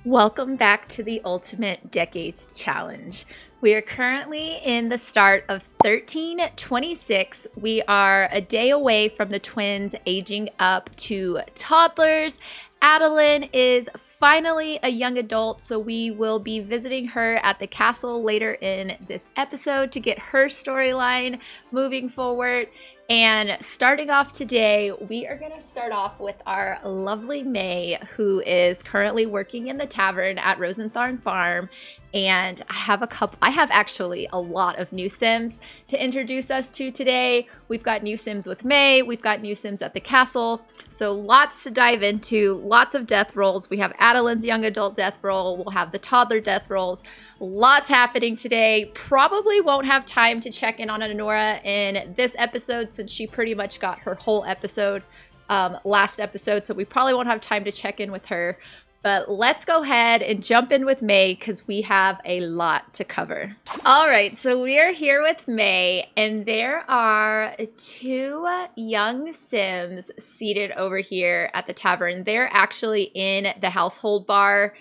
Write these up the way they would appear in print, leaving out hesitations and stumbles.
Welcome back to the Ultimate Decades Challenge. We are currently in the start of 1326. We are a day away from the twins aging up to toddlers. Adalynn is finally a young adult, so we will be visiting her at the castle later in this episode to get her storyline moving forward. And starting off today, we are going to start off with our lovely May, who is currently working in the tavern at Rosenthorn Farm. And I have actually a lot of new Sims to introduce us to today. We've got new Sims with May, we've got new Sims at the castle. So lots to dive into, lots of death rolls. We have Adelyn's young adult death roll, we'll have the toddler death rolls. Lots happening today. Probably won't have time to check in on Anora in this episode since she pretty much got her whole episode last episode. So we probably won't have time to check in with her. But let's go ahead and jump in with May because we have a lot to cover. All right, so we are here with May, and there are two young Sims seated over here at the tavern. They're actually in the household bar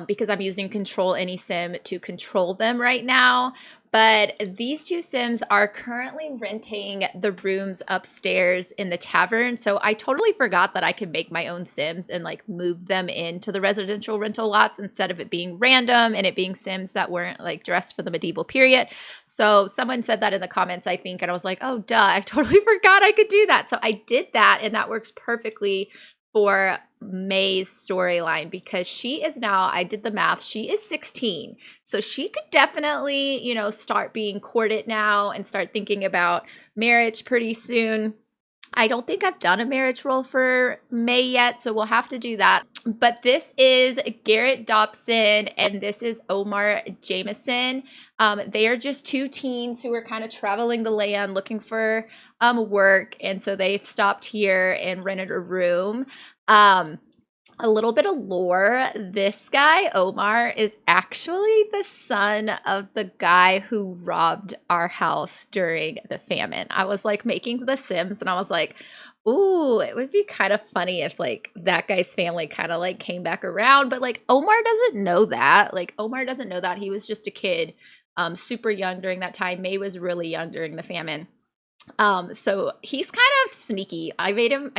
because I'm using Control Any Sim to control them right now. But these two Sims are currently renting the rooms upstairs in the tavern. So I totally forgot that I could make my own Sims and like move them into the residential rental lots instead of it being random and it being Sims that weren't like dressed for the medieval period. So someone said that in the comments, I think, and I was like, oh, duh, I totally forgot I could do that. So I did that, and that works perfectly for May's storyline because she is now, I did the math, she is 16. So she could definitely, you know, start being courted now and start thinking about marriage pretty soon. I don't think I've done a marriage role for May yet, so we'll have to do that. But this is Garrett Dobson and this is Omar Jameson. They are just two teens who are kind of traveling the land looking for work, and so they've stopped here and rented a room. A little bit of lore. This guy, Omar, is actually the son of the guy who robbed our house during the famine. I was like making the Sims and I was like, ooh, it would be kind of funny if like that guy's family kind of like came back around. But like Omar doesn't know that. Like Omar doesn't know that. He was just a kid, super young during that time. May was really young during the famine. So he's kind of sneaky. I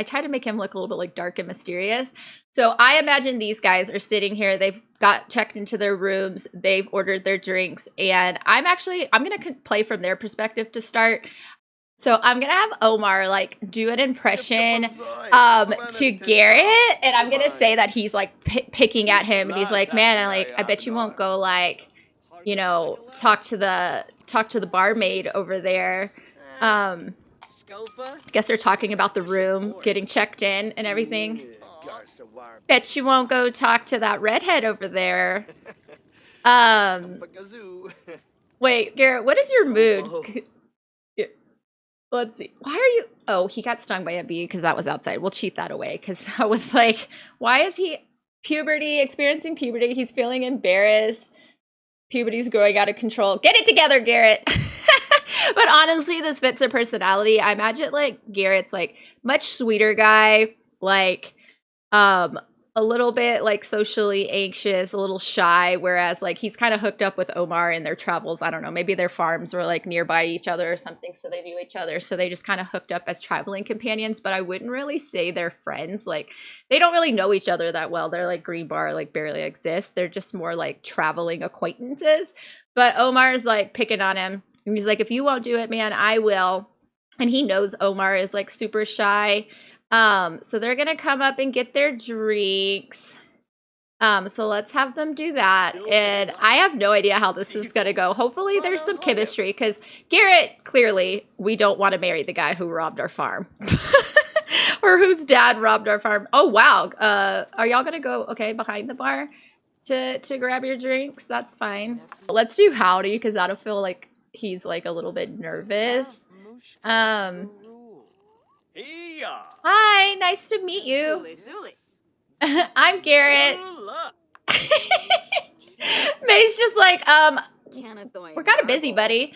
tried to make him look a little bit like dark and mysterious. So I imagine these guys are sitting here. They've got checked into their rooms. They've ordered their drinks. And I'm going to play from their perspective to start. So I'm going to have Omar like do an impression to Garrett. And I'm going to say that he's like picking at him. And he's like, man, I bet you won't go like, you know, talk to the barmaid over there. I guess they're talking about the room getting checked in and everything. Bet you won't go talk to that redhead over there. Wait, Garrett, what is your mood? Let's see. Why are you? Oh, he got stung by a bee because that was outside. We'll cheat that away because I was like, why is he experiencing puberty? He's feeling embarrassed. Puberty's growing out of control. Get it together, Garrett. But honestly, this fits their personality. I imagine like Garrett's like much sweeter guy, like a little bit like socially anxious, a little shy, whereas like he's kind of hooked up with Omar in their travels. I don't know, maybe their farms were like nearby each other or something, so they knew each other, so they just kind of hooked up as traveling companions. But I wouldn't really say they're friends. Like they don't really know each other that well. They're like Green Bar like barely exists. They're just more like traveling acquaintances. But Omar's like picking on him. And he's like, if you won't do it, man, I will. And he knows Omar is like super shy. So they're going to come up and get their drinks. So let's have them do that. And I have no idea how this is going to go. Hopefully there's some chemistry because Garrett, clearly, we don't want to marry the guy who robbed our farm. Or whose dad robbed our farm. Oh, wow. Are y'all going to go, okay, behind the bar to grab your drinks? That's fine. Let's do howdy because that'll feel like he's like a little bit nervous. Hi, nice to meet you. I'm Garrett. May's just like, we're kind of busy, buddy.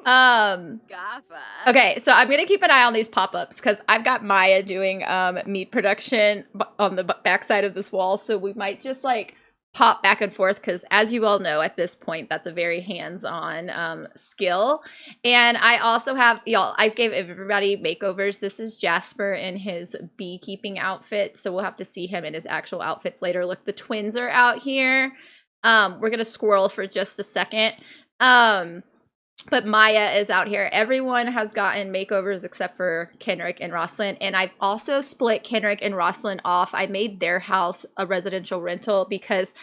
Okay, so I'm gonna keep an eye on these pop-ups because I've got Maya doing meat production on the backside of this wall, so we might just like pop back and forth because, as you all know, at this point, that's a very hands-on skill. And I also have y'all. I gave everybody makeovers. This is Jasper in his beekeeping outfit, so we'll have to see him in his actual outfits later. Look, the twins are out here. We're gonna squirrel for just a second. But Maya is out here. Everyone has gotten makeovers except for Kenrick and Rosalind. And I've also split Kenrick and Rosalind off. I made their house a residential rental because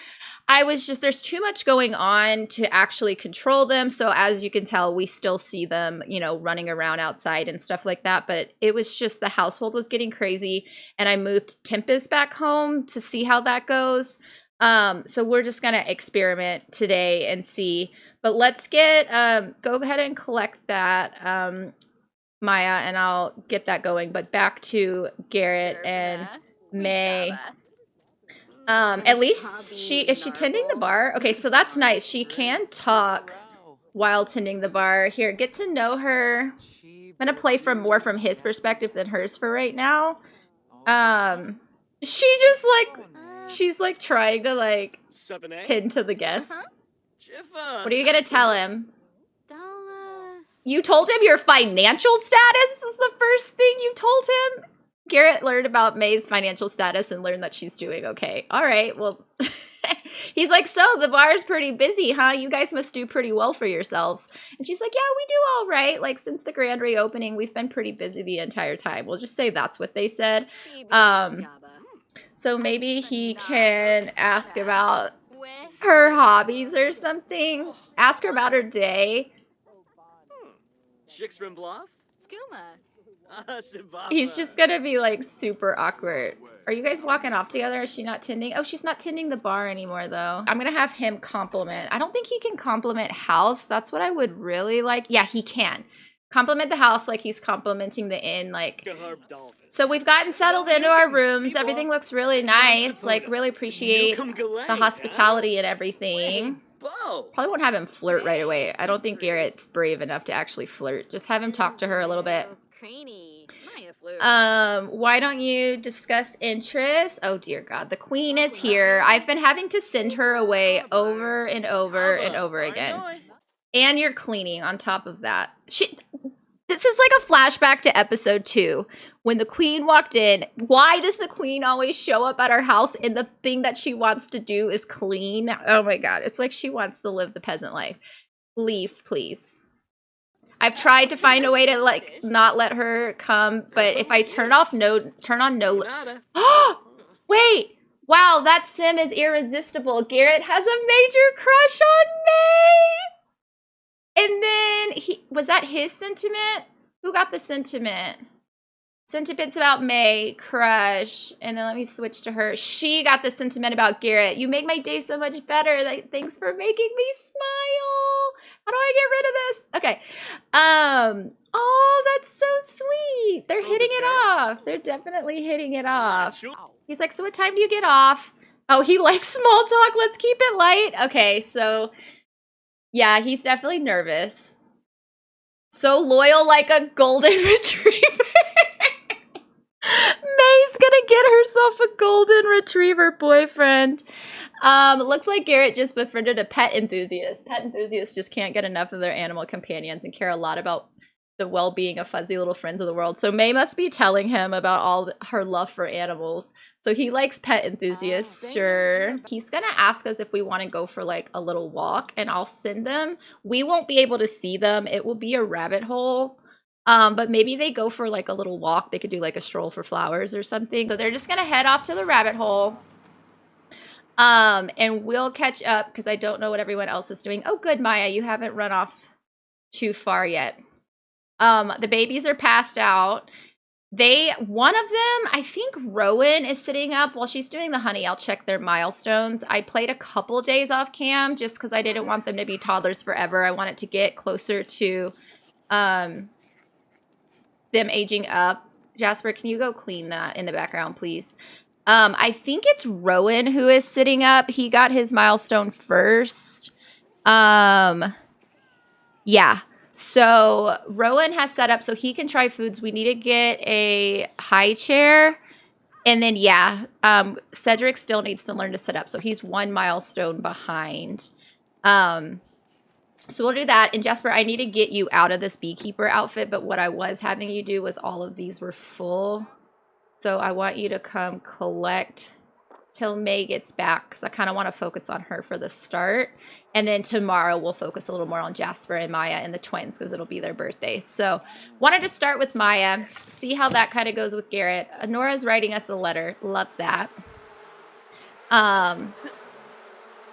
I was just, there's too much going on to actually control them. So as you can tell, we still see them, you know, running around outside and stuff like that. But it was just the household was getting crazy. And I moved Tempest back home to see how that goes. So we're just going to experiment today and see. But let's get, go ahead and collect that, Maya, and I'll get that going. But back to Garrett and May. At least is she tending the bar? Okay, so that's nice. She can talk while tending the bar. Here, get to know her. I'm going to play more from his perspective than hers for right now. She just like, she's like trying to like tend to the guests. What are you gonna tell him? You told him your financial status is the first thing you told him? Garrett learned about May's financial status and learned that she's doing okay. All right, well, he's like, so the bar's pretty busy, huh? You guys must do pretty well for yourselves. And she's like, yeah, we do all right. Like, since the grand reopening, we've been pretty busy the entire time. We'll just say that's what they said. So maybe he can ask about her hobbies or something. Ask her about her day. He's just gonna be like super awkward. Are you guys walking off together? Is she not tending? Oh, she's not tending the bar anymore though. I'm gonna have him compliment. I don't think he can compliment house. That's what I would really like. Yeah, he can. Compliment the house like he's complimenting the inn. Like, so we've gotten settled into our rooms. Everything looks really nice. Like, really appreciate the hospitality and everything. Probably won't have him flirt right away. I don't think Garrett's brave enough to actually flirt. Just have him talk to her a little bit. Why don't you discuss interests? Oh dear God, the queen is here. I've been having to send her away over and over and over again. And you're cleaning on top of that. This is like a flashback to episode 2 when the queen walked in. Why does the queen always show up at our house and the thing that she wants to do is clean? Oh my God. It's like she wants to live the peasant life. Leave, please. I've tried to find a way to like not let her come, but if I turn on no. Oh, wait. Wow, that sim is irresistible. Garrett has a major crush on May. And then, was that his sentiment? Who got the sentiment? Sentiments about May, crush. And then let me switch to her. She got the sentiment about Garrett. You make my day so much better. Like, thanks for making me smile. How do I get rid of this? Okay. Oh, that's so sweet. They're hitting it off. They're definitely hitting it off. He's like, so what time do you get off? Oh, he likes small talk. Let's keep it light. Okay, so... yeah, he's definitely nervous. So loyal like a golden retriever. May's gonna get herself a golden retriever boyfriend. Looks like Garrett just befriended a pet enthusiast. Pet enthusiasts just can't get enough of their animal companions and care a lot about the well-being of fuzzy little friends of the world. So May must be telling him about all her love for animals. So he likes pet enthusiasts, sure. He's gonna ask us if we want to go for like a little walk, and I'll send them. We won't be able to see them. It will be a rabbit hole. But maybe they go for like a little walk. They could do like a stroll for flowers or something. So they're just gonna head off to the rabbit hole. And we'll catch up because I don't know what everyone else is doing. Oh, good, Maya, you haven't run off too far yet. The babies are passed out. One of them, I think Rowan is sitting up while she's doing the honey. I'll check their milestones. I played a couple days off cam just because I didn't want them to be toddlers forever. I wanted to get closer to them aging up. Jasper, can you go clean that in the background, please? I think it's Rowan who is sitting up. He got his milestone first. Yeah. So Rowan has set up so he can try foods. We need to get a high chair. And then, yeah, Cedric still needs to learn to sit up. So he's 1 milestone behind. So we'll do that. And Jasper, I need to get you out of this beekeeper outfit. But what I was having you do was all of these were full. So I want you to come collect till May gets back, because I kind of want to focus on her for the start. And then tomorrow we'll focus a little more on Jasper and Maya and the twins, because it'll be their birthdays. So wanted to start with Maya, see how that kind of goes with Garrett. Nora's writing us a letter. Love that. All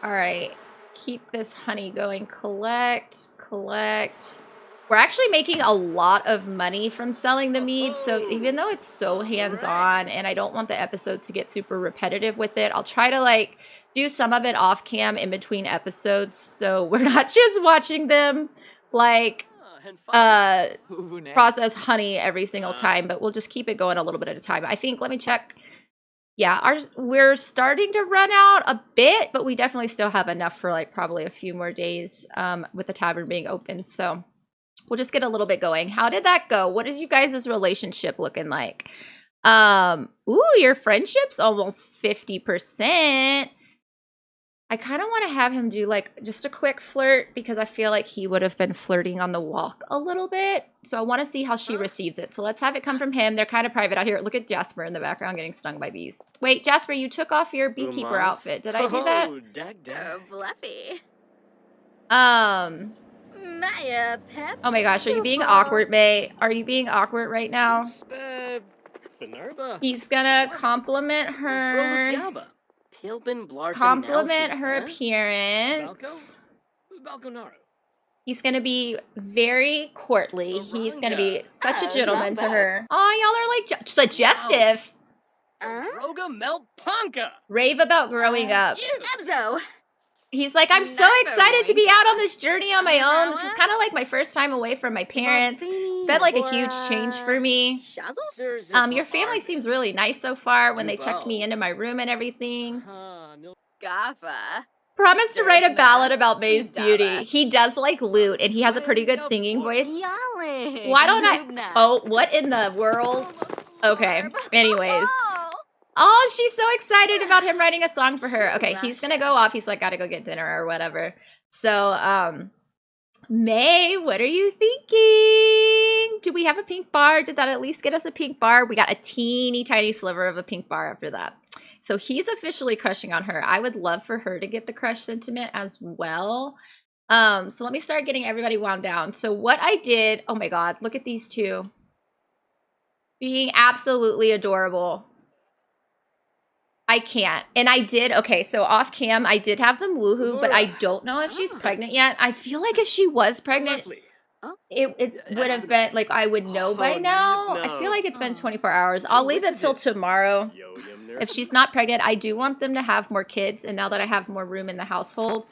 right. Keep this honey going. Collect. We're actually making a lot of money from selling the mead, so even though it's so hands-on and I don't want the episodes to get super repetitive with it, I'll try to like do some of it off cam in between episodes, so we're not just watching them like process honey every single time, but we'll just keep it going a little bit at a time. I think, let me check. Yeah, we're starting to run out a bit, but we definitely still have enough for like probably a few more days with the tavern being open, so we'll just get a little bit going. How did that go? What is you guys' relationship looking like? Ooh, your friendship's almost 50%. I kind of want to have him do like just a quick flirt, because I feel like he would have been flirting on the walk a little bit. So I want to see how she receives it. So let's have it come from him. They're kind of private out here. Look at Jasper in the background getting stung by bees. Wait, Jasper, you took off your beekeeper outfit. Did I do that? Oh, Fluffy. Maya, Pep. Oh my gosh, are you being awkward, May? Are you being awkward right now? He's gonna compliment her. Compliment her appearance. He's gonna be very courtly. He's gonna be such a gentleman to her. Oh, y'all are like suggestive. Rave about growing up. Ebzo. He's like, I'm so excited to be out on this journey on my own. This is kind of like my first time away from my parents. It's been like a huge change for me. Your family seems really nice so far when they checked me into my room and everything. Gaffa. Promise to write a ballad about May's beauty. He does like lute, and he has a pretty good singing voice. Why don't I? Oh, what in the world? Okay, anyways. Oh, she's so excited about him writing a song for her. Okay, he's gonna go off. He's like, gotta go get dinner or whatever. So, May, what are you thinking? Do we have a pink bar? Did that at least get us a pink bar? We got a teeny tiny sliver of a pink bar after that. So he's officially crushing on her. I would love for her to get the crush sentiment as well. So let me start getting everybody wound down. So what I did, oh my God, look at these two. Being absolutely adorable. I can't. And I did, okay, so off cam, I did have them woohoo, but I don't know if she's pregnant yet. I feel like if she was pregnant, it would have been, like, I would know by now. I feel like it's been 24 hours. I'll leave it till tomorrow. If she's not pregnant, I do want them to have more kids, and now that I have more room in the household,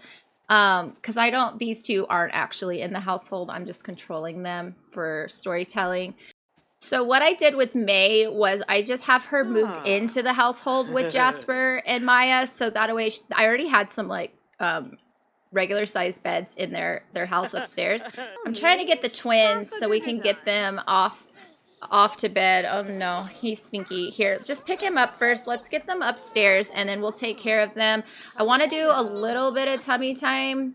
because these two aren't actually in the household. I'm just controlling them for storytelling. So what I did with May was I just have her move into the household with Jasper and Maya. So that way, I already had some like regular sized beds in their house upstairs. I'm trying to get the twins so we can get them off to bed. Oh no, he's sneaky. Here, just pick him up first. Let's get them upstairs and then we'll take care of them. I want to do a little bit of tummy time.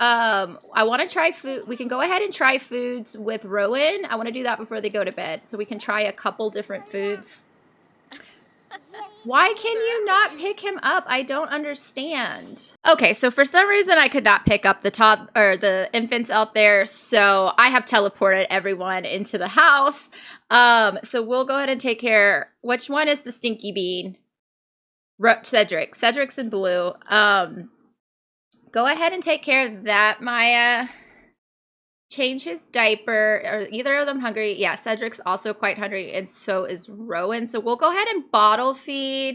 I want to try food. We can go ahead and try foods with Rowan. I want to do that before they go to bed. So we can try a couple different foods. Why can you not pick him up? I don't understand. Okay, so for some reason I could not pick up the infants out there. So I have teleported everyone into the house. So we'll go ahead and take care. Which one is the stinky bean? Cedric. Cedric's in blue. Go ahead and take care of that, Maya. Change his diaper. Are either of them hungry? Yeah, Cedric's also quite hungry, and so is Rowan. So we'll go ahead and breastfeed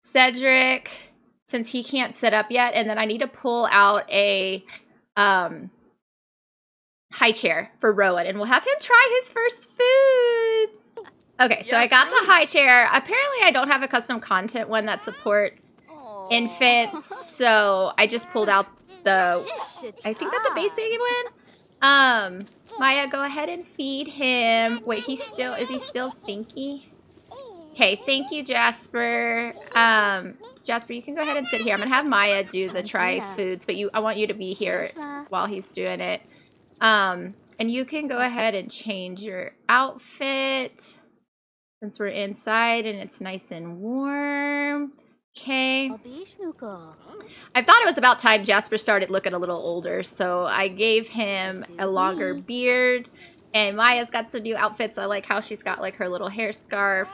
Cedric, since he can't sit up yet. And then I need to pull out a high chair for Rowan, and we'll have him try his first foods. Okay, so I got the high chair. Apparently, I don't have a custom content one that supports infants, so I just pulled out I think that's a basic one. Maya, go ahead and feed him. Wait, is he still stinky? Okay, thank you, Jasper. Jasper, you can go ahead and sit here. I'm gonna have Maya do the try foods, but I want you to be here while he's doing it. And you can go ahead and change your outfit since we're inside and it's nice and warm. Okay. I thought it was about time Jasper started looking a little older, so I gave him a longer beard. And Maya's got some new outfits. I like how she's got like her little hair scarf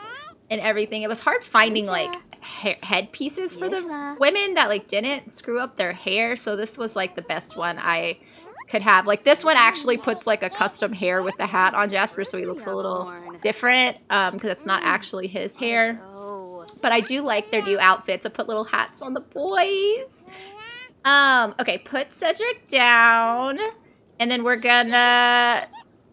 and everything. It was hard finding like head pieces for the women that like didn't screw up their hair, so this was like the best one I could have. Like this one actually puts like a custom hair with the hat on Jasper, so he looks a little different because it's not actually his hair. But I do like their new outfits. I put little hats on the boys. Okay, put Cedric down. And then we're gonna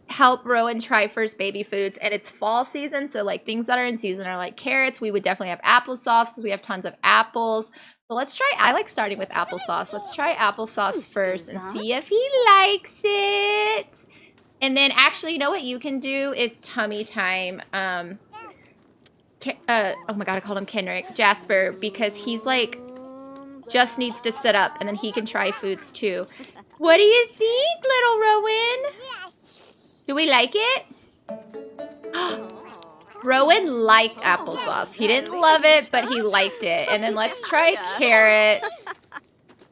help Rowan try first baby foods. And it's fall season, so like things that are in season are like carrots. We would definitely have applesauce because we have tons of apples. So let's try, I like starting with applesauce. Let's try applesauce first and see if he likes it. And then actually, you know what you can do is tummy time. Oh my god, I called him Kenrick. Jasper, because he's like, just needs to sit up and then he can try foods too. What do you think, little Rowan? Do we like it? Rowan liked applesauce. He didn't love it, but he liked it. And then let's try carrots.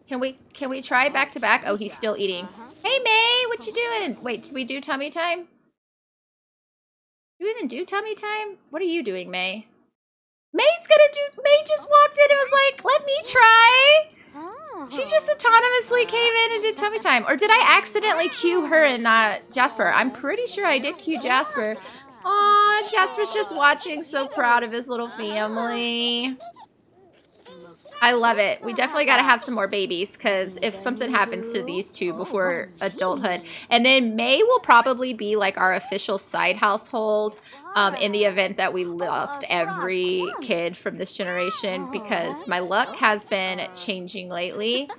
Can we try back to back? Oh, he's still eating. Hey, May, what you doing? Wait, did we do tummy time? Do we even do tummy time? What are you doing, May? May just walked in and was like, let me try. She just autonomously came in and did tummy time. Or did I accidentally cue her and not Jasper? I'm pretty sure I did cue Jasper. Aw, Jasper's just watching, so proud of his little family. I love it. We definitely got to have some more babies because if something happens to these two before adulthood. And then May will probably be like our official side household in the event that we lost every kid from this generation because my luck has been changing lately.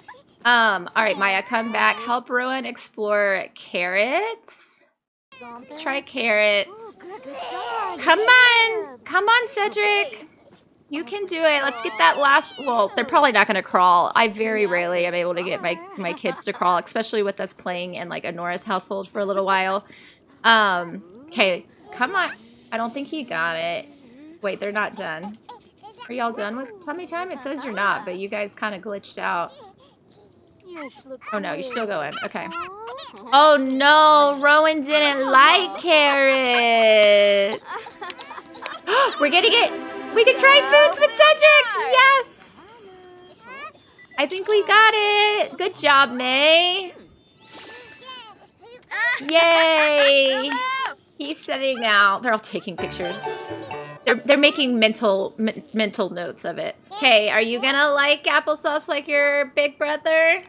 All right, Maya, come back. Help Rowan explore carrots. Let's try carrots. Come on. Come on, Cedric. You can do it. Let's get that last... Well, they're probably not going to crawl. I very rarely am able to get my kids to crawl, especially with us playing in like a Nora's household for a little while. Okay, come on. I don't think he got it. Wait, they're not done. Are y'all done with tummy time? It says you're not, but you guys kind of glitched out. Oh no, you're still going. Okay. Oh no, Rowan didn't like carrots. We're getting it. We can try foods with Cedric! Yes! I think we got it. Good job, May. Yay! He's sitting now. They're all taking pictures. They're making mental notes of it. Hey, are you gonna like applesauce like your big brother?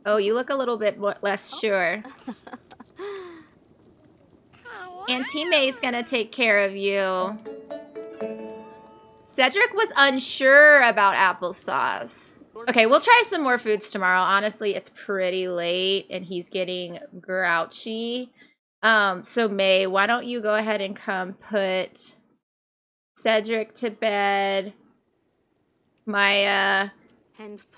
Oh, you look a little bit less sure. Auntie May's gonna take care of you. Cedric was unsure about applesauce. Okay, we'll try some more foods tomorrow. Honestly, it's pretty late and he's getting grouchy. So May, why don't you go ahead and come put Cedric to bed. Maya.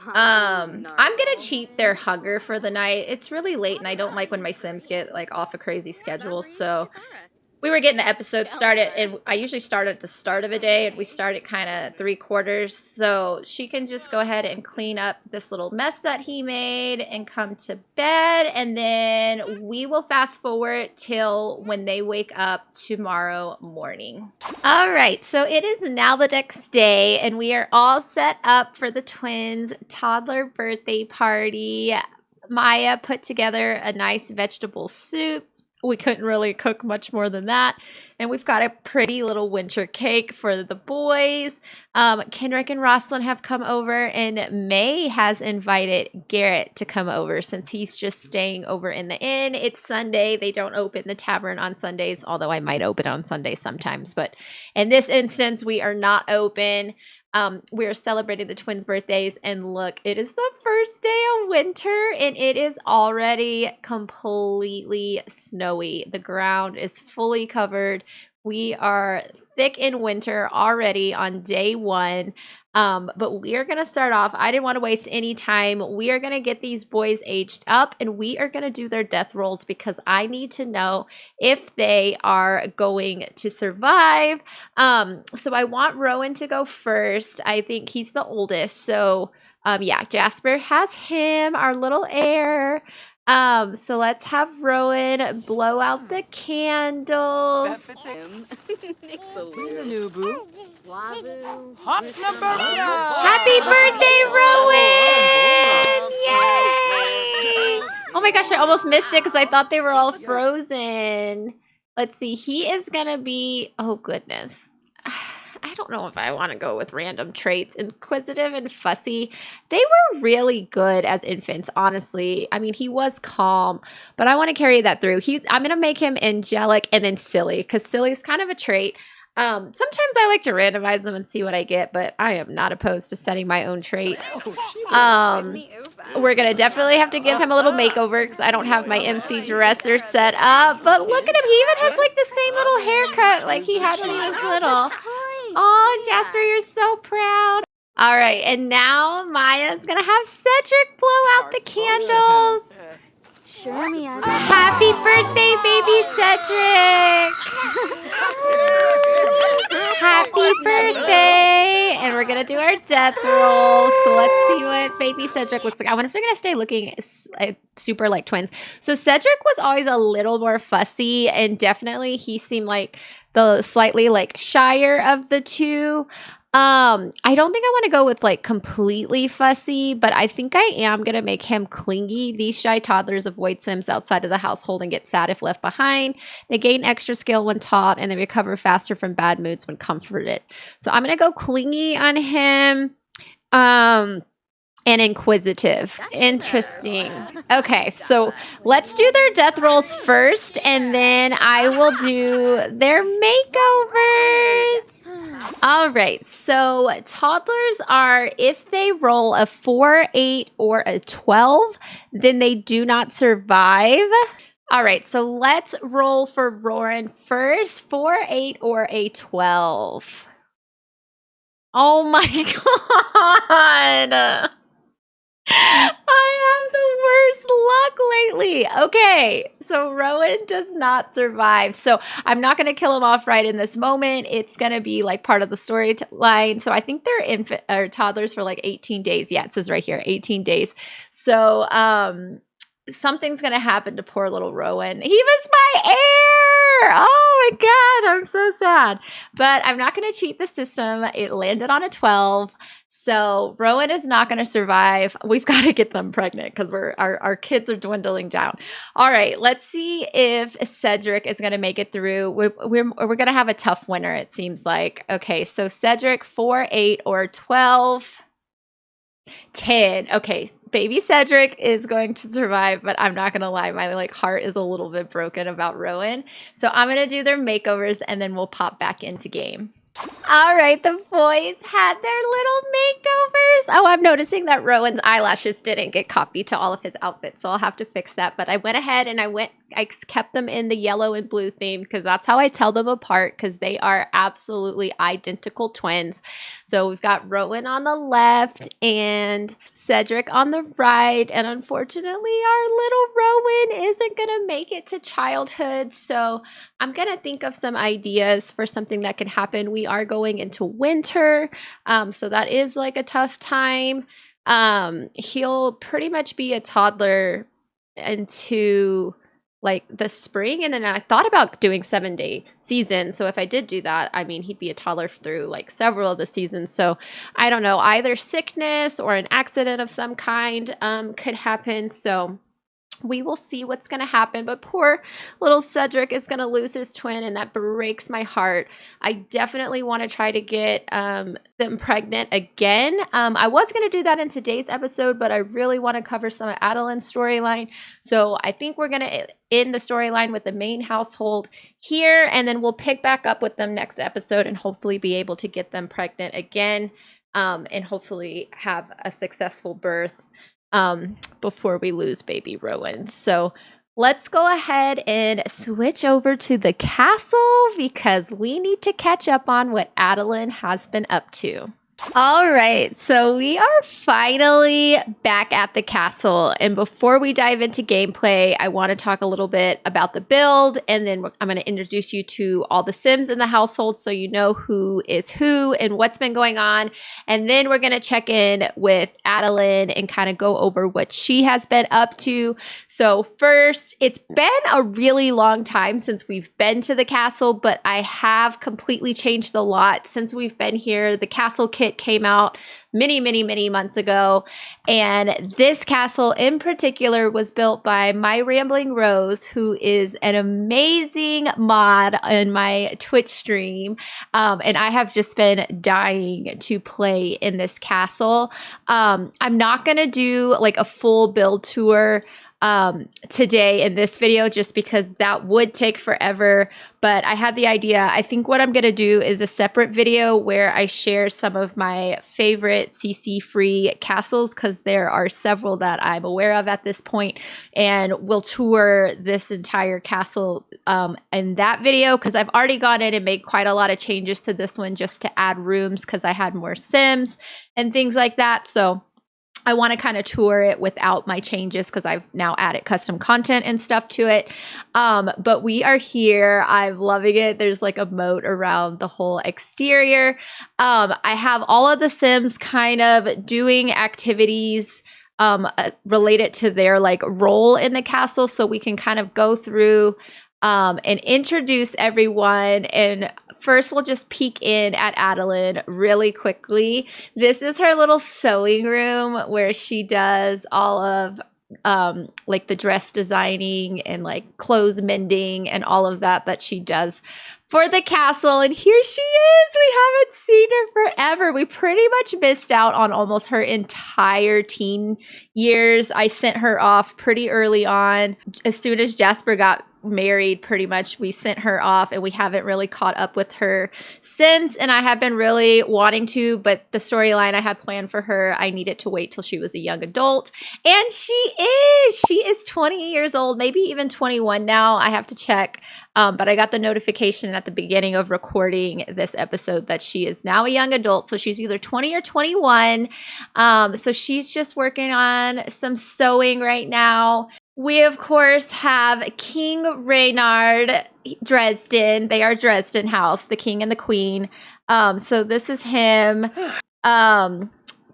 I'm gonna cheat their hugger for the night. It's really late and I don't like when my Sims get like off a crazy schedule, so we were getting the episode started, and I usually start at the start of a day, and we start at kind of 3/4, so she can just go ahead and clean up this little mess that he made and come to bed, and then we will fast forward till when they wake up tomorrow morning. All right, so it is now the next day, and we are all set up for the twins' toddler birthday party. Maya put together a nice vegetable soup. We couldn't really cook much more than that. And we've got a pretty little winter cake for the boys. Kenrick and Rosalind have come over, and May has invited Garrett to come over since he's just staying over in the inn. It's Sunday. They don't open the tavern on Sundays, although I might open on Sundays sometimes. But in this instance, we are not open. we're celebrating the twins' birthdays, and look, it is the first day of winter, and it is already completely snowy. The ground is fully covered. We are thick in winter already on day one. But we are going to start off. I didn't want to waste any time. We are going to get these boys aged up, and we are going to do their death rolls because I need to know if they are going to survive. So I want Rowan to go first. I think he's the oldest. So yeah, Jasper has him, our little heir. So let's have Rowan blow out the candles. Happy birthday, Rowan! Yay! Oh my gosh, I almost missed it because I thought they were all frozen. Let's see, he is gonna be, oh goodness. I don't know if I want to go with random traits. Inquisitive and fussy. They were really good as infants, honestly. I mean, he was calm, but I want to carry that through. I'm going to make him angelic and then silly, because silly is kind of a trait. Sometimes I like to randomize them and see what I get, but I am not opposed to setting my own traits. We're going to definitely have to give him a little makeover because I don't have my MC dresser set up. But look at him. He even has like the same little haircut like he had when he was little. Oh, Jasper, you're so proud. All right, and now Maya's going to have Cedric blow out the candles. Happy birthday, baby Cedric. Happy birthday. And we're going to do our death roll. So let's see what baby Cedric looks like. I wonder if they're going to stay looking super like twins. So Cedric was always a little more fussy, and definitely he seemed like the slightly like shyer of the two. I don't think I want to go with like completely fussy, but I think I am going to make him clingy. These shy toddlers avoid Sims outside of the household and get sad if left behind. They gain extra skill when taught, and they recover faster from bad moods when comforted. So I'm going to go clingy on him. And inquisitive. Interesting. Okay, so let's do their death rolls first, and then I will do their makeovers. All right, so toddlers are, if they roll a 4, 8, or a 12, then they do not survive. All right, so let's roll for Roran first. 4, 8, or a 12. Oh my God. I have the worst luck lately. Okay, so Rowan does not survive. So I'm not going to kill him off right in this moment. It's going to be like part of the storyline. So I think they're toddlers for like 18 days. Yeah, it says right here, 18 days. So something's going to happen to poor little Rowan. He was my heir. Oh my God, I'm so sad. But I'm not going to cheat the system. It landed on a 12. So Rowan is not going to survive. We've got to get them pregnant because our kids are dwindling down. All right, let's see if Cedric is going to make it through. We're going to have a tough winter, it seems like. Okay, so Cedric, 4, 8, or 12. 10. Okay, baby Cedric is going to survive, but I'm not going to lie. My heart is a little bit broken about Rowan. So I'm going to do their makeovers, and then we'll pop back into game. All right, the boys had their little makeovers. Oh, I'm noticing that Rowan's eyelashes didn't get copied to all of his outfits, so I'll have to fix that. But I went ahead and I kept them in the yellow and blue theme because that's how I tell them apart, because they are absolutely identical twins. So we've got Rowan on the left and Cedric on the right. And unfortunately, our little Rowan isn't going to make it to childhood. So I'm going to think of some ideas for something that can happen. We are going into winter, so that is like a tough time. He'll pretty much be a toddler into like the spring, and then I thought about doing 7-day seasons. So if I did do that, I mean, he'd be a toddler through like several of the seasons. So I don't know, either sickness or an accident of some kind could happen. So we will see what's going to happen, but poor little Cedric is going to lose his twin, and that breaks my heart. I definitely want to try to get them pregnant again. I was going to do that in today's episode, but I really want to cover some of Adelyn's storyline. So I think we're going to end the storyline with the main household here, and then we'll pick back up with them next episode and hopefully be able to get them pregnant again. and hopefully have a successful birth before we lose baby Rowan. So let's go ahead and switch over to the castle because we need to catch up on what Adalynn has been up to. All right, so we are finally back at the castle. And before we dive into gameplay, I want to talk a little bit about the build. And then I'm going to introduce you to all the Sims in the household so you know who is who and what's been going on. And then we're going to check in with Adalynn and kind of go over what she has been up to. So first, it's been a really long time since we've been to the castle, but I have completely changed a lot since we've been here. The castle kit came out many months ago, and this castle in particular was built by myramblingrose, who is an amazing mod in my Twitch stream, and I have just been dying to play in this castle. I'm not gonna do like a full build tour today in this video just because that would take forever, but I had the idea. I think what I'm going to do is a separate video where I share some of my favorite CC free castles because there are several that I'm aware of at this point, and we'll tour this entire castle in that video because I've already gone in and made quite a lot of changes to this one just to add rooms because I had more Sims and things like that. So I want to kind of tour it without my changes because I've now added custom content and stuff to it. But we are here. I'm loving it. There's like a moat around the whole exterior. I have all of the Sims kind of doing activities related to their like role in the castle. So we can kind of go through and introduce everyone. And first, we'll just peek in at Adalynn really quickly. This is her little sewing room where she does all of like the dress designing and like clothes mending and all of that she does for the castle. And here she is. We haven't seen her forever. We pretty much missed out on almost her entire teen years. I sent her off pretty early on. As soon as Jasper got married, pretty much we sent her off, and we haven't really caught up with her since. And I have been really wanting to, but the storyline I had planned for her, I needed to wait till she was a young adult. And she is 20 years old, maybe even 21 now. I have to check. But I got the notification at the beginning of recording this episode that she is now a young adult. So she's either 20 or 21. So she's just working on some sewing right now. We, of course, have King Reynard Dresden. They are Dresden House, the king and the queen. So this is him,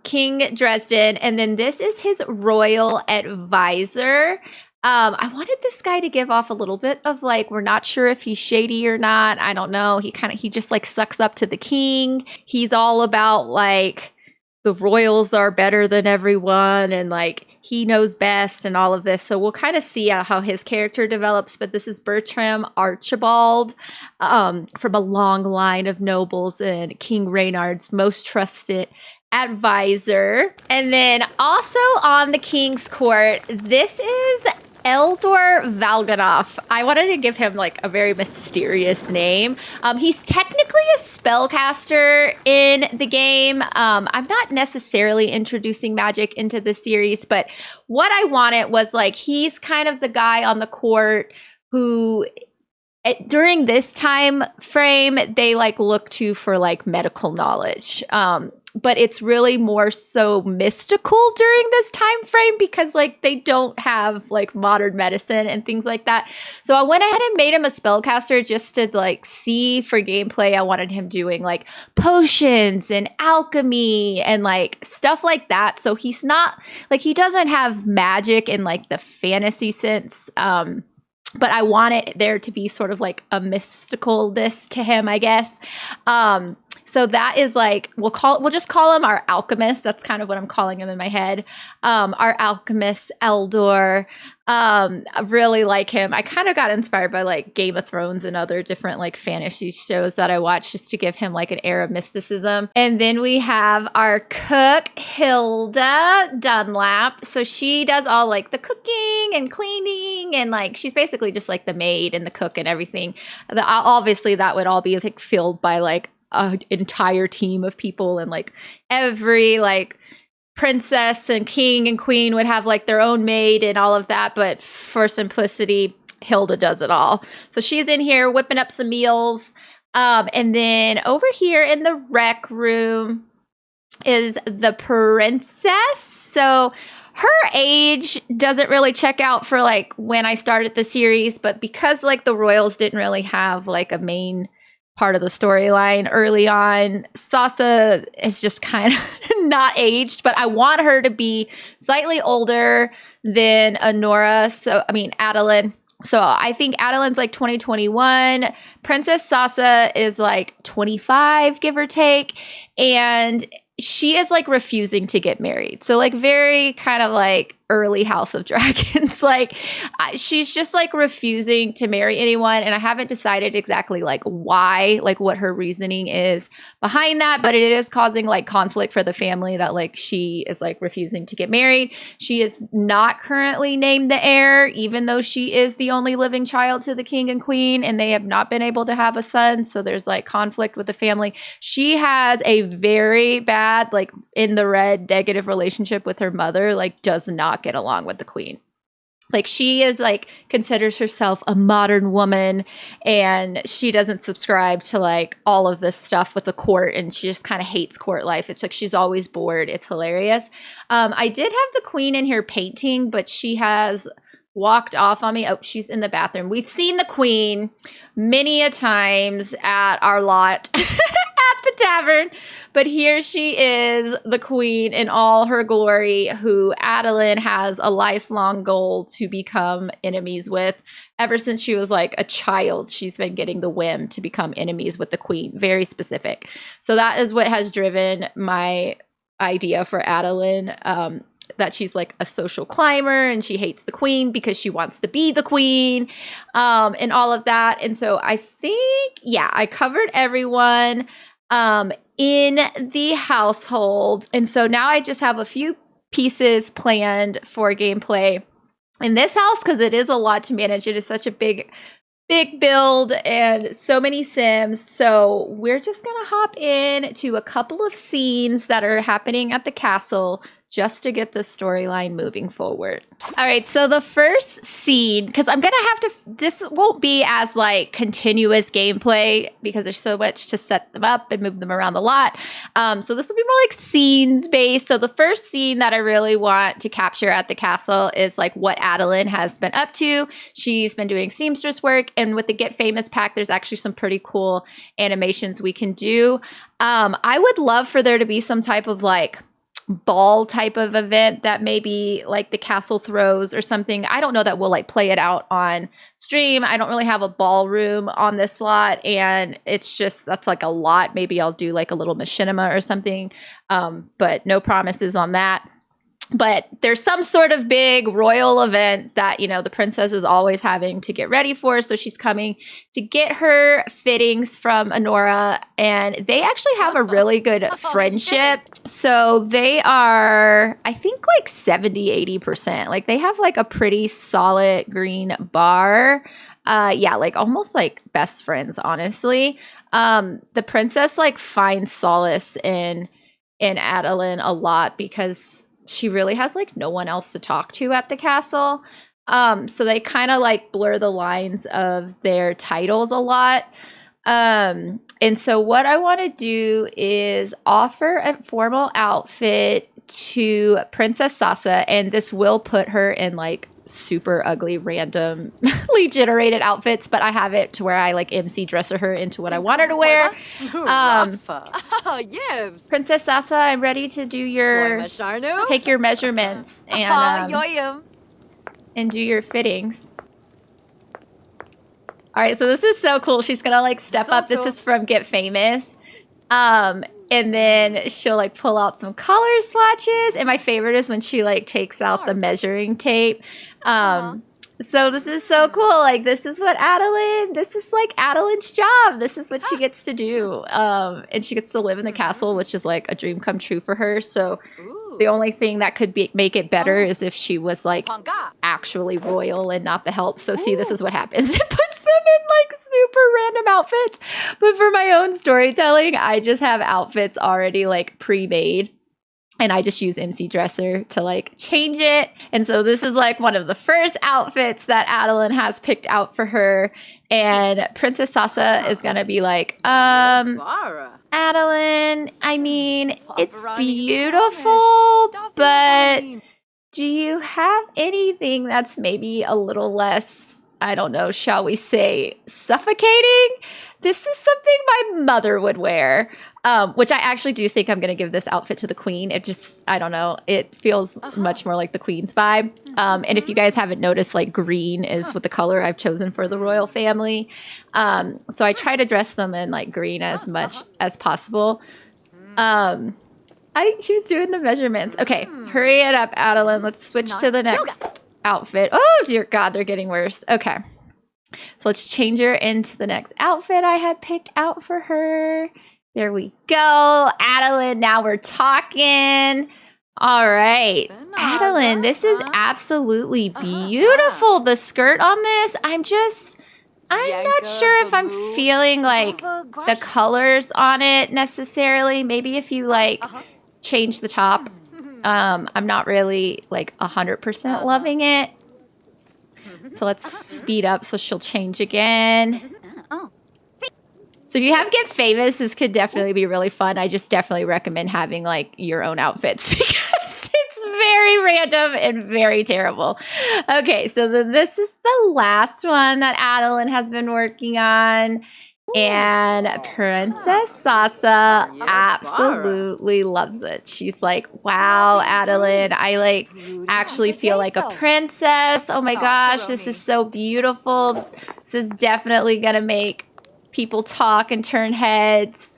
King Dresden. And then this is his royal advisor. I wanted this guy to give off a little bit of like, we're not sure if he's shady or not. I don't know. He just like sucks up to the king. He's all about like the royals are better than everyone and like he knows best and all of this. So we'll kind of see how his character develops. But this is Bertram Archibald from a long line of nobles and King Reynard's most trusted advisor. And then also on the king's court, this is Eldor Valganoff. I wanted to give him like a very mysterious name. He's technically a spellcaster in the game. I'm not necessarily introducing magic into the series, but what I wanted was like, he's kind of the guy on the court who during this time frame, they like look to for like medical knowledge. But it's really more so mystical during this time frame because like they don't have like modern medicine and things like that. So I went ahead and made him a spellcaster just to like see for gameplay. I wanted him doing like potions and alchemy and like stuff like that. So he's not like, he doesn't have magic in like the fantasy sense. But I wanted there to be sort of like a mysticalness to him, I guess. So that is like, we'll just call him our alchemist. That's kind of what I'm calling him in my head. Our alchemist, Eldor. I really like him. I kind of got inspired by like Game of Thrones and other different like fantasy shows that I watched just to give him like an air of mysticism. And then we have our cook, Hilda Dunlap. So she does all like the cooking and cleaning and like she's basically just like the maid and the cook and everything. Obviously that would all be like filled by like an entire team of people, and like every like princess and king and queen would have like their own maid and all of that. But for simplicity, Hilda does it all. So she's in here whipping up some meals. And then over here in the rec room is the princess. So her age doesn't really check out for like when I started the series, but because like the royals didn't really have like a main part of the storyline early on, Sasa is just kind of not aged, but I want her to be slightly older than Adalynn. So I think Adelynn's like 2021. Princess Sasa is like 25, give or take. And she is like refusing to get married. So like very kind of like early House of Dragons. Like she's just like refusing to marry anyone. And I haven't decided exactly like why, like what her reasoning is behind that. But it is causing like conflict for the family that like she is like refusing to get married. She is not currently named the heir, even though she is the only living child to the king and queen. And they have not been able to have a son. So there's like conflict with the family. She has a very bad, like in the red, negative relationship with her mother, like does not get along with the queen. Like she is like considers herself a modern woman, and she doesn't subscribe to like all of this stuff with the court, and she just kind of hates court life. It's like she's always bored. It's hilarious. I did have the queen in here painting, but she has walked off on me. Oh, she's in the bathroom. We've seen the queen many a times at our lot at the tavern, but here she is, the queen in all her glory, who Adalynn has a lifelong goal to become enemies with. Ever since she was like a child, she's been getting the whim to become enemies with the queen. Very specific. So that is what has driven my idea for Adalynn. That she's like a social climber and she hates the queen because she wants to be the queen, and all of that. And so I think, yeah, I covered everyone in the household. And so now I just have a few pieces planned for gameplay in this house because it is a lot to manage. It is such a big build and so many sims. So we're just going to hop in to a couple of scenes that are happening at the castle just to get the storyline moving forward. All right, so the first scene, because I'm gonna have to, this won't be as like continuous gameplay because there's so much to set them up and move them around the lot. So this will be more like scenes based. So the first scene that I really want to capture at the castle is like what Adalynn has been up to. She's been doing seamstress work, and with the Get Famous pack, there's actually some pretty cool animations we can do. I would love for there to be some type of like ball type of event that maybe like the castle throws or something. I don't know that we'll like play it out on stream. I don't really have a ballroom on this lot, and it's just, that's like a lot. Maybe I'll do like a little machinima or something, but no promises on that. But there's some sort of big royal event that, you know, the princess is always having to get ready for. So she's coming to get her fittings from Honora, and they actually have a really good friendship. So they are, I think, like 70-80%. Like they have like a pretty solid green bar. Yeah, like almost like best friends, honestly. The princess like finds solace in Adalynn a lot because she really has like no one else to talk to at the castle. So they kind of like blur the lines of their titles a lot. And so what I want to do is offer a formal outfit to Princess Sasa, and this will put her in like super ugly, randomly generated outfits, but I have it to where I like MC dresser her into what I want her to wear. Yes. Princess Sasa, I'm ready to do your take your measurements and do your fittings. All right, so this is so cool. She's gonna like step up. This is from Get Famous. And then she'll like pull out some color swatches. And my favorite is when she like takes out the measuring tape. So this is so cool. Like this is what this is like Adelynn's job. This is what she gets to do. And she gets to live in the castle, which is like a dream come true for her. So the only thing that could make it better is if she was like actually royal and not the help. So see, this is what happens. It puts them in like super random outfits. But for my own storytelling, I just have outfits already like pre-made. And I just use MC Dresser to like change it. And so this is like one of the first outfits that Adalynn has picked out for her. And Princess Sasa is going to be like, Adalynn, I mean, it's beautiful, but do you have anything that's maybe a little less, I don't know, shall we say, suffocating? This is something my mother would wear. Which I actually do think I'm going to give this outfit to the queen. It just, I don't know, it feels much more like the queen's vibe. And if you guys haven't noticed, like green is what the color I've chosen for the royal family. So I try to dress them in like green as much as possible. She was doing the measurements. Okay, hurry it up, Adalynn. Let's switch to the next outfit. Oh, dear God, they're getting worse. Okay. So let's change her into the next outfit I had picked out for her. There we go. Adalynn, now we're talking. All right. Adalynn, this is absolutely beautiful. The skirt on this, I'm not sure if I'm feeling like the colors on it necessarily. Maybe if you like change the top. I'm not really like 100% loving it. So let's speed up so she'll change again. So if you have Get Famous, this could definitely be really fun. I just definitely recommend having like your own outfits because it's very random and very terrible. Okay, so then this is the last one that Adalynn has been working on. And Princess Sasa absolutely loves it. She's like, wow, Adalynn, I like actually feel like a princess. Oh my gosh, this is so beautiful. This is definitely going to make people talk and turn heads.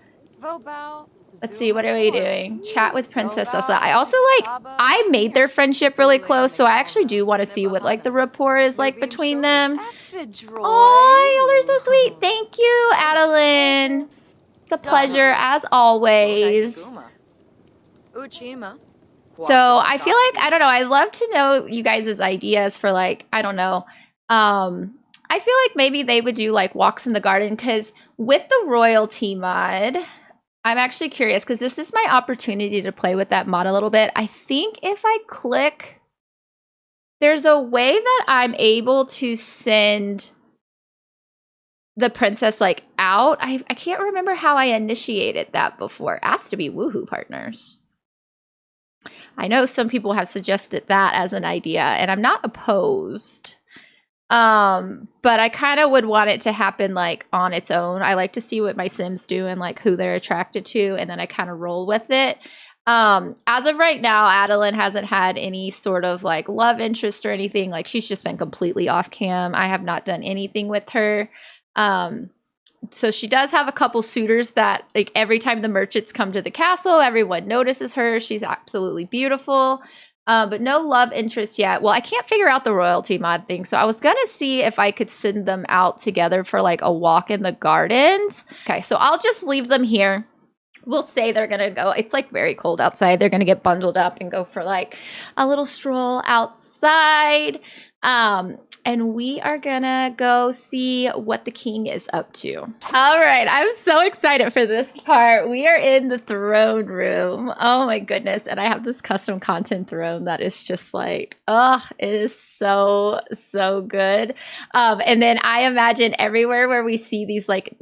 Let's see, what are we doing? Chat with Princess Sasa. I also I made their friendship really close, so I actually do want to see what like the rapport is like between them. Oh, y'all are so sweet. Thank you, Adalynn. It's a pleasure as always. So I feel like, I don't know, I'd love to know you guys' ideas for like, I don't know, I feel like maybe they would do like walks in the garden because with the royalty mod, I'm actually curious because this is my opportunity to play with that mod a little bit. I think if I click, there's a way that I'm able to send the princess like out. I can't remember how I initiated that before. It has to be Woohoo Partners. I know some people have suggested that as an idea and I'm not opposed. But I kind of would want it to happen like on its own. I like to see what my Sims do and like who they're attracted to, and then I kind of roll with it. As of right now, Adalynn hasn't had any sort of like love interest or anything. Like she's just been completely off cam. I have not done anything with her. So she does have a couple suitors that like every time the merchants come to the castle, everyone notices her. She's absolutely beautiful. But no love interest yet. Well, I can't figure out the royalty mod thing. So I was going to see if I could send them out together for like a walk in the gardens. Okay, so I'll just leave them here. We'll say they're going to go. It's like very cold outside. They're going to get bundled up and go for like a little stroll outside. And we are going to go see what the king is up to. All right, I'm so excited for this part. We are in the throne room. Oh my goodness. And I have this custom content throne that is just like, oh, it is so, so good. And then I imagine everywhere where we see these like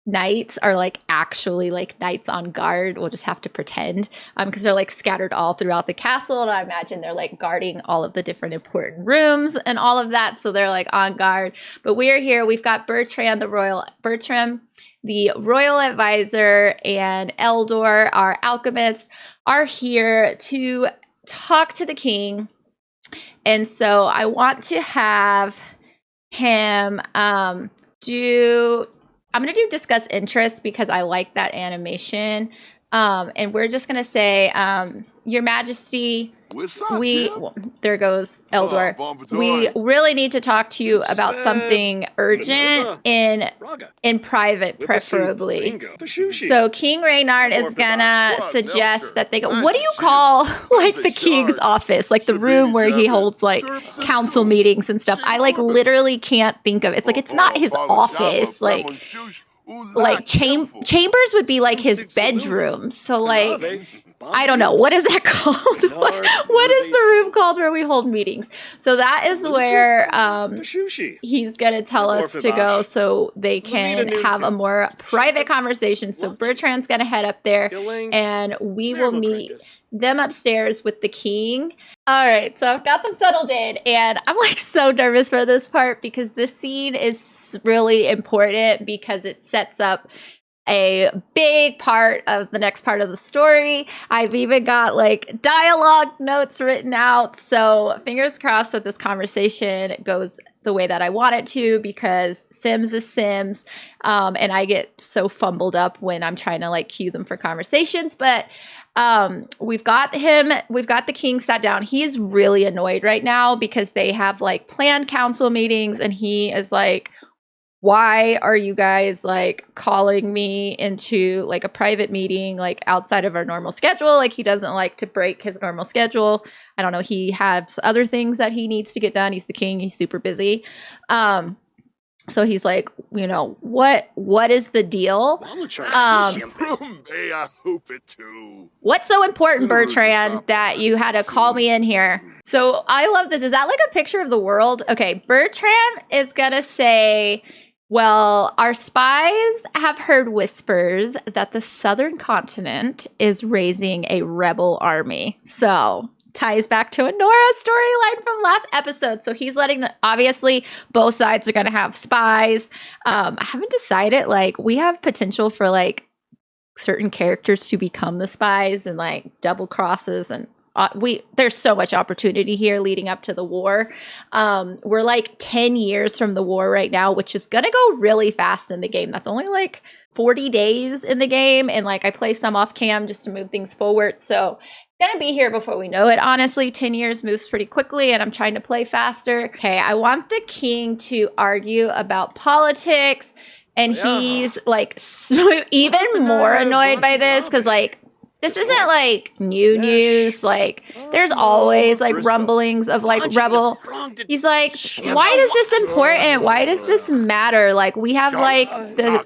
knights are like actually like knights on guard. We'll just have to pretend because they're like scattered all throughout the castle, and I imagine they're like guarding all of the different important rooms and all of that, so they're like on guard. But we're here. We've got Bertram, the royal advisor, and Eldor, our alchemist, are here to talk to the king. And so I want to have him I'm going to do discuss interest because I like that animation. And we're just going to say, Your Majesty, there goes Eldor. We really need to talk to you about something urgent in private, preferably. So King Reynard is gonna suggest that they go. What do you call like the king's office, like the room where he holds like council meetings and stuff? I like literally can't think of it. It's like it's not his office. Like chambers would be like his bedroom. So like. I don't know. What is that called? What is the room called where we hold meetings? So that is where he's going to tell us to go so they can have a more private conversation. So Bertrand's going to head up there and we will meet them upstairs with the king. All right, so I've got them settled in and I'm like so nervous for this part because this scene is really important because it sets up a big part of the next part of the story. I've even got like dialogue notes written out. So fingers crossed that this conversation goes the way that I want it to because Sims is Sims. And I get so fumbled up when I'm trying to like cue them for conversations. But we've got the king sat down. He is really annoyed right now because they have like planned council meetings and he is like, why are you guys like calling me into like a private meeting like outside of our normal schedule? Like he doesn't like to break his normal schedule. I don't know. He has other things that he needs to get done. He's the king. He's super busy. So he's like, you know, what is the deal? What's so important, Bertrand, that you had to call me in here? So I love this. Is that like a picture of the world? Okay, Bertrand is gonna say, well, our spies have heard whispers that the southern continent is raising a rebel army. So ties back to a Nora storyline from last episode. So he's letting obviously both sides are going to have spies. I haven't decided, like we have potential for like certain characters to become the spies and like double crosses and there's so much opportunity here leading up to the war. We're like 10 years from the war right now, which is going to go really fast in the game. That's only like 40 days in the game. And like I play some off cam just to move things forward. So going to be here before we know it. Honestly, 10 years moves pretty quickly and I'm trying to play faster. Okay, I want the king to argue about politics. And he's like even more annoyed by this because like, this isn't like new news. Like there's always like rumblings of like rebel. He's like, why is this important? Why does this matter? Like we have like they're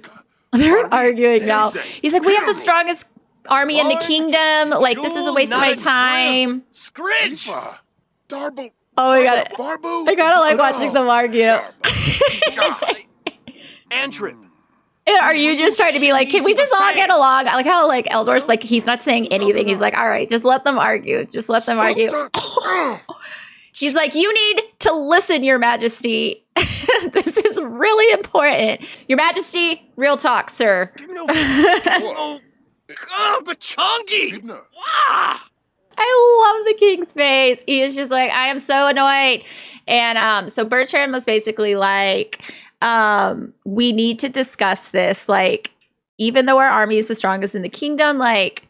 arguing now. He's like, we have the strongest army in the kingdom. Like this is a waste of my time. Scritch! Oh my god. I gotta like watching them argue. Antrim. Are you just trying to be like, can we just all get along? I like how like Eldor's like, he's not saying anything. He's like, all right, just let them argue. Just let them argue. He's like, you need to listen, Your Majesty. This is really important. Your Majesty, real talk, sir. Bachongi! I love the king's face. He is just like, I am so annoyed. And so Bertrand was basically like, we need to discuss this. Like, even though our army is the strongest in the kingdom, like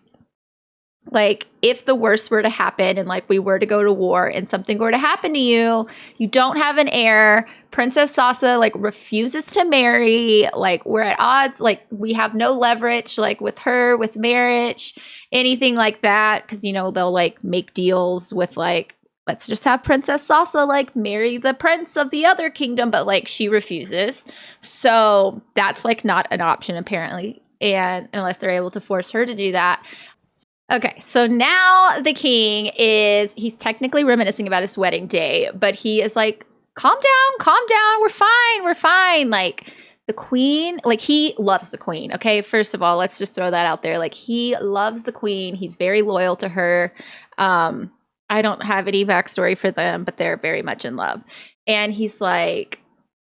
if the worst were to happen and like we were to go to war and something were to happen to you, you don't have an heir. Princess Sasa like refuses to marry. Like we're at odds. Like we have no leverage like with her, with marriage, anything like that. Cause you know, they'll like make deals with like, let's just have Princess Sasa like marry the prince of the other kingdom, but like she refuses. So that's like not an option apparently. And unless they're able to force her to do that. Okay, so now the king he's technically reminiscing about his wedding day, but he is like, calm down, we're fine. Like the queen, like he loves the queen. Okay, first of all, let's just throw that out there. Like he loves the queen. He's very loyal to her. I don't have any backstory for them, but they're very much in love. And he's like,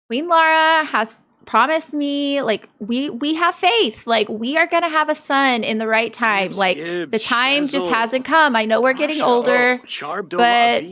Queen Lara has promised me, like, we have faith. Like, we are going to have a son in the right time. Like, the time just hasn't come. I know we're getting older, but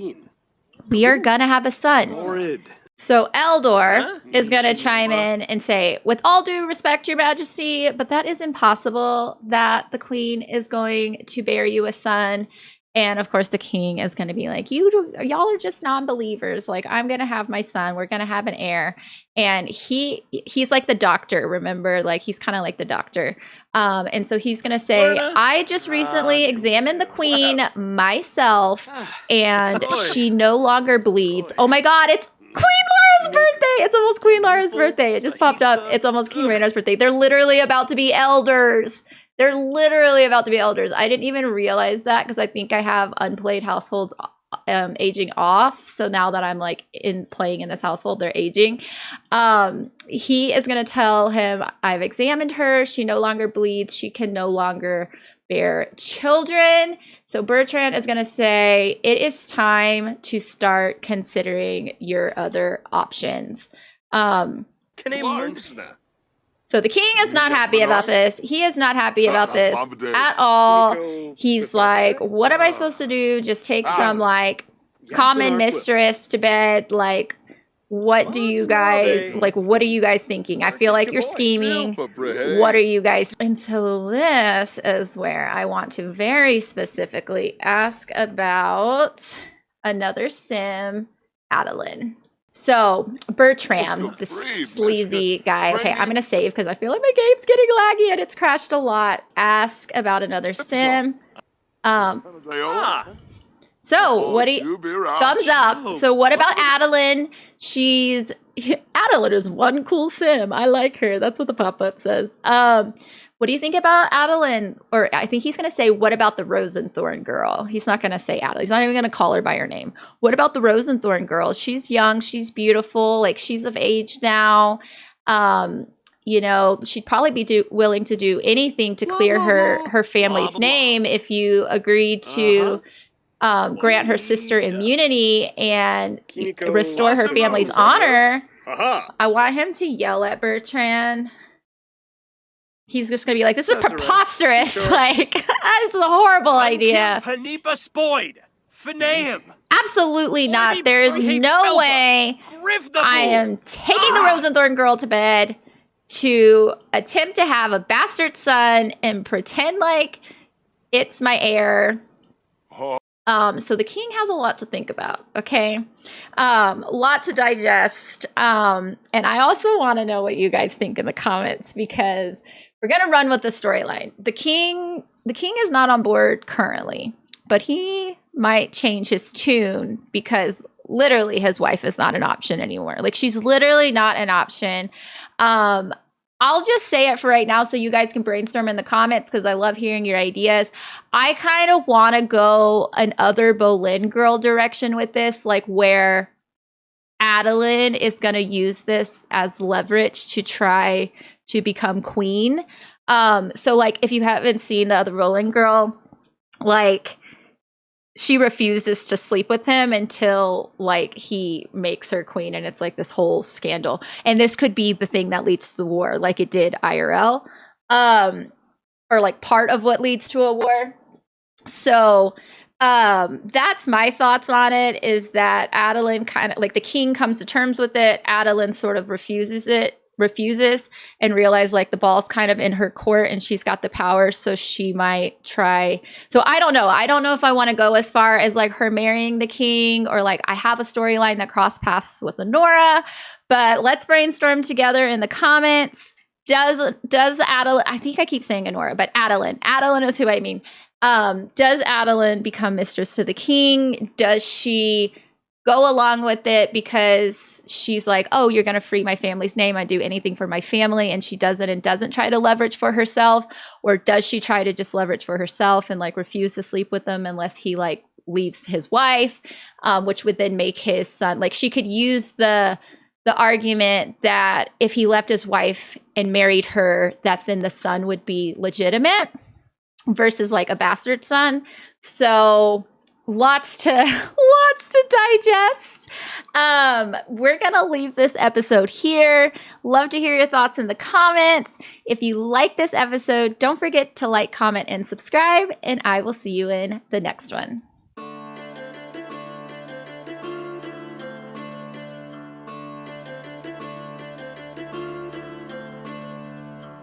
we are going to have a son. So Eldor Huh? is going to chime in and say, with all due respect, your majesty, but that is impossible that the queen is going to bear you a son. And of course, the king is going to be like, y'all are just non-believers. Like, I'm going to have my son. We're going to have an heir. And he's like the doctor, remember? Like, he's kind of like the doctor. And so he's going to say, Lorna? I just recently examined the queen myself, and she no longer bleeds. Oh my God, it's Queen Laura's birthday. It's almost Queen Laura's birthday. It just popped up. It's almost King Raynor's birthday. They're literally about to be elders. They're literally about to be elders. I didn't even realize that because I think I have unplayed households aging off. So now that I'm like playing in this household, they're aging. He is going to tell him, I've examined her. She no longer bleeds. She can no longer bear children. So Bertrand is going to say, it is time to start considering your other options. So the king is not happy about this. He is not happy about this at all. He's like, what am I supposed to do? Just take some like common mistress to bed. Like, what do you guys, like, what are you guys thinking? I feel like you're scheming. What are you guys? And so this is where I want to very specifically ask about another sim, Adalynn. So Bertram, this sleazy guy. Okay, I'm gonna save because I feel like my game's getting laggy and it's crashed a lot. Ask about another sim. So what do you, thumbs up. So what about Adalynn? Adalynn is one cool sim. I like her. That's what the pop-up says. What do you think about Adalynn? Or I think he's going to say, what about the Rosenthorn girl? He's not going to say Adalynn. He's not even going to call her by her name. What about the Rosenthorn girl? She's young. She's beautiful. Like, she's of age now. You know, she'd probably be willing to do anything to clear her family's name if you agreed to grant her sister immunity and restore her family's honor. I want him to yell at Bertrand. He's just gonna be like, this is preposterous. Like, that's a horrible idea. Absolutely not. There is no way I am taking the Rosenthorn girl to bed to attempt to have a bastard son and pretend like it's my heir. So the king has a lot to think about, okay? A lot to digest. And I also want to know what you guys think in the comments because we're going to run with the storyline. The king is not on board currently, but he might change his tune because literally his wife is not an option anymore. Like, she's literally not an option. I'll just say it for right now so you guys can brainstorm in the comments because I love hearing your ideas. I kind of want to go another Boleyn girl direction with this, like where Adalynn is going to use this as leverage to try to become queen. So like if you haven't seen the other Boleyn girl, like she refuses to sleep with him until like he makes her queen, and it's like this whole scandal. And this could be the thing that leads to the war, like it did IRL, or like part of what leads to a war. So that's my thoughts on it, is that Adalynn kind of like the king comes to terms with it. Adalynn sort of refuses and realize like the ball's kind of in her court and she's got the power, so she might try. So I don't know if I want to go as far as like her marrying the king, or like I have a storyline that cross paths with Honora, but let's brainstorm together in the comments. Does Adalynn, I think I keep saying Honora, but Adalynn is who I mean. Does Adalynn become mistress to the king? Does she go along with it because she's like, oh, you're going to free my family's name, I'd do anything for my family, and she doesn't and doesn't try to leverage for herself? Or does she try to just leverage for herself and like refuse to sleep with him unless he like leaves his wife, which would then make his son, like she could use the argument that if he left his wife and married her, that then the son would be legitimate versus like a bastard son. So lots to digest. We're gonna leave this episode here. Love to hear your thoughts in the comments. If you like this episode, don't forget to like, comment, and subscribe, and I will see you in the next one.